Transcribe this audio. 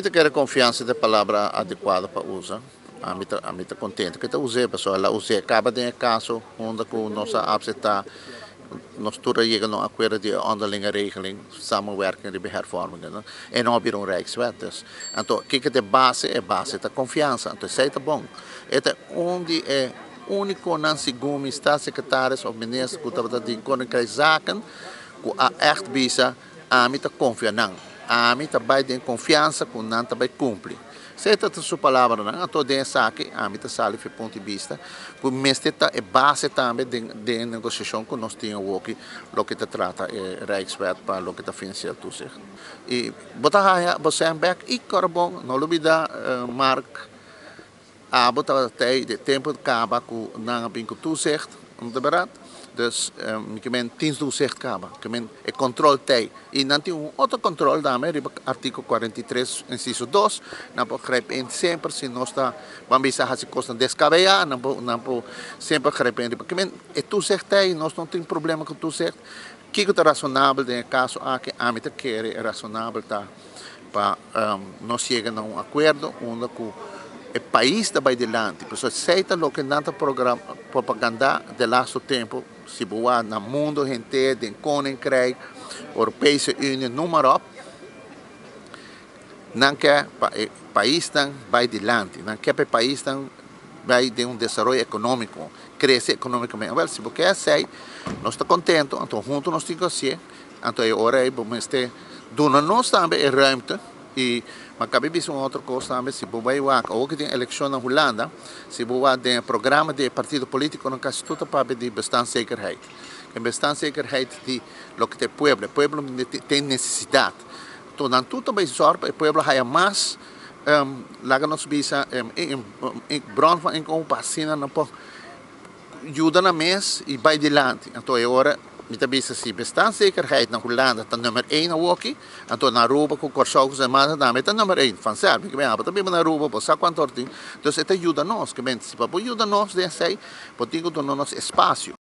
Eu quero confiança da palavra adequada para usar. A mim está contente que eu usei, pessoal. Ela usei, acaba de caso, onde com nossa abseta, nós todos chegamos a um acordo de onderlinge regeling, samenwerking de behervormingen. Né? E não haver rijkswet. Então, o que é base? É base da confiança. Então, isso é bom. É onde é único não segundo staatssecretaris of minister que estava de koninkrijk zaken, que a echt bisa, a mim está confiando. A mim também tem confiança que não também cumpre. Se é a sua palavra, não, então tem aqui, a mim está sali do ponto de vista, que mestre é base também de negociação que nós temos aqui, o que trata é Rijkswet para o que está financiado tu sig. E botar você é back e carbon, não olvida Mark, a botar de tempo de acaba com não bem com tu sig, não é verdade? Dus ik ben 10 toezicht kaba. Ik ben controle tij. En dan tem outro controle também, artigo 43, inciso 2, não begrijp in sempre se nós está, vamos ver se costa descabear, não sempre begrijp in. Porque é toezicht tij, nós não tem problema com toezicht. Que é razonável no caso aqui, a mim quer é razonável tá para nós chegar a um acordo onde o país está bem adiante. Por isso, aceita o que não programa propaganda de laatste tempo, se boa no mundo inteiro, de Koninkrijk, Europese Unie, noem maar op. Não quer o país estar bem adiante, não quer o país estar bem de desenvolvimento econômico, crescer economicamente. Well, se você quer ser, nós estamos contentes, então juntos nós temos que ser, então é hora de você donar nós também a ruimte. E mas cabe ver uma outra coisa também, se você vai ou que tem eleição na Holanda, se você tem programa de partido político, não caso tudo para de bestaanszekerheid. Que bestaanszekerheid de lo que o povo tem necessidade. Então, não tudo bem zorg, o povo vai mais, lá nos bisa, bron van inkomen passina, não pode ajuda na mês e vai adiante. Então, é hora met de se bestaanszekerheid naar Holland, dat nummer 1 aqui, então na Aruba com corsos e mais também é nummer 1, vanzelf, que bem, também na Aruba, por sabe quanto tempo, então isso ajuda nós, que bem, se para ajuda nós, de sei, porque não nos espaço.